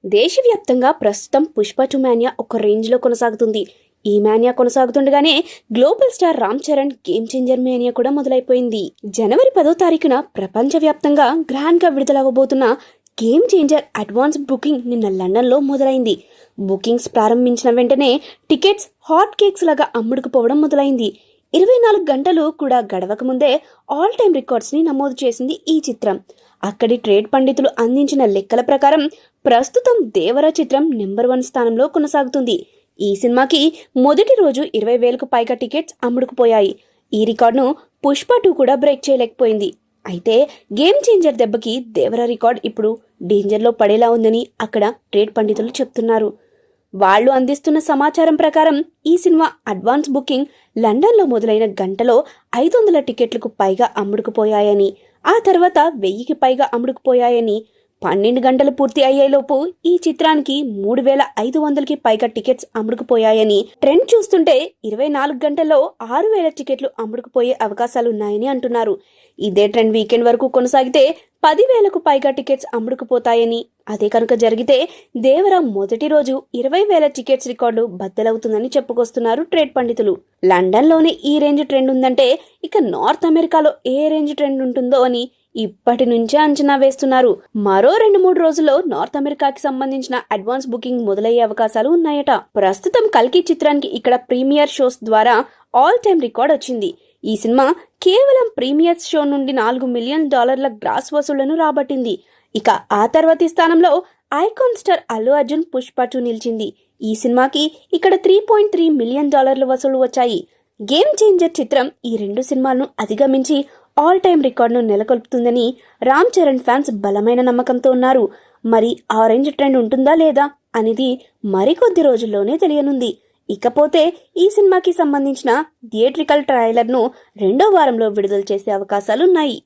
దేశవ్యాప్తంగా ప్రస్తుతం పుష్ప 2 మాన్యా ఒక రేంజ్లో కొనసాగుతుంది. ఈ మాన్యా కొనసాగుతుండగానే global star Ram Charan game changer mania కూడా మొదలైపోయింది. జనవరి 10వ తారీఖున ప్రపంచవ్యాప్తంగా గ్రాండ్గా విడుదలవ్వబోతున్న గేమ్ చేంజర్ అడ్వాన్స్ బుకింగ్ నిన్న లండన్లో మొదలైంది. బుకింగ్స్ ప్రారంభించిన వెంటనే టికెట్స్ హాట్ కేక్స్ లాగా అమ్ముడుకుపోవడం మొదలైంది. 24 గంటలు కూడా గడవక ముందే ఆల్ టైమ్ రికార్డ్స్ని నమోదు చేసింది ఈ చిత్రం. అక్కడి ట్రేడ్ పండితులు అందించిన లెక్కల ప్రకారం ప్రస్తుతం దేవర చిత్రం నెంబర్ 1 స్థానంలో కొనసాగుతుంది. ఈ సినిమాకి మొదటి రోజు 20,000కు పైగా టికెట్స్ అమ్ముడుకుపోయాయి. ఈ రికార్డును పుష్ప 2 కూడా బ్రేక్ చేయలేకపోయింది. అయితే గేమ్ చేంజర్ దెబ్బకి దేవర రికార్డ్ ఇప్పుడు డేంజర్లో పడేలా ఉందని అక్కడ ట్రేడ్ పండితులు చెప్తున్నారు. వాళ్ళు అందిస్తున్న సమాచారం ప్రకారం ఈ సినిమా అడ్వాన్స్ బుకింగ్ లండన్లో మొదలైన గంటలో 500 టికెట్లకు పైగా అమ్ముడుకుపోయాయని, ఆ తర్వాత 1000కి పైగా అమ్ముడుకుపోయాయని, 12 గంటలు పూర్తి అయ్యేలోపు ఈ చిత్రానికి 3,500కి పైగా టికెట్స్ అమ్ముడుకుపోయాయని, ట్రెండ్ చూస్తుంటే 24 గంటల్లో 6,000 టికెట్లు అమ్ముడుకుపోయే అవకాశాలున్నాయని అంటున్నారు. ఇదే ట్రెండ్ వీకెండ్ వరకు కొనసాగితే 10,000కు పైగా టికెట్స్ అమ్ముడుకుపోతాయని, అదే కనుక జరిగితే దేవర మొదటి రోజు 20,000 టికెట్స్ రికార్డు బద్దలవుతుందని చెప్పుకొస్తున్నారు ట్రేడ్ పండితులు. లండన్లోనే ఈ రేంజ్ ట్రెండ్ ఉందంటే ఇక నార్త్ అమెరికాలో ఏ రేంజ్ ట్రెండ్ ఉంటుందో అని ఇప్పటి నుంచే అంచనా వేస్తున్నారు. మరో 2-3 రోజుల్లో నార్త్ అమెరికాకి సంబంధించిన అడ్వాన్స్ బుకింగ్ మొదలయ్యే అవకాశాలు ఉన్నాయట. ప్రస్తుతం కల్కి చిత్రానికి ఇక్కడ ప్రీమియర్ షోస్ ద్వారా ఆల్ టైమ్ రికార్డ్ వచ్చింది. ఈ సినిమా కేవలం ప్రీమియర్ షో నుండి $4 మిలియన్ గ్రాస్ వసూళ్లను రాబట్టింది. ఇక ఆ తర్వాతి స్థానంలో ఐకాన్ స్టార్ అల్లు అర్జున్ పుష్ప 2 నిలిచింది. ఈ సినిమాకి ఇక్కడ $3.3 మిలియన్ వసూళ్లు వచ్చాయి. గేమ్ చేంజర్ చిత్రం ఈ 2 సినిమాలను అధిగమించి ఆల్ టైమ్ రికార్డును నెలకొల్పుతుందని రామ్ చరణ్ ఫ్యాన్స్ బలమైన నమ్మకంతో ఉన్నారు. మరి ఆరెంజ్ ట్రెండ్ ఉంటుందా లేదా అనేది మరికొద్ది రోజుల్లోనే తెలియనుంది. ఇకపోతే ఈ సినిమాకి సంబంధించిన థియేట్రికల్ ట్రైలర్ను 2వ వారంలో విడుదల చేసే అవకాశాలున్నాయి.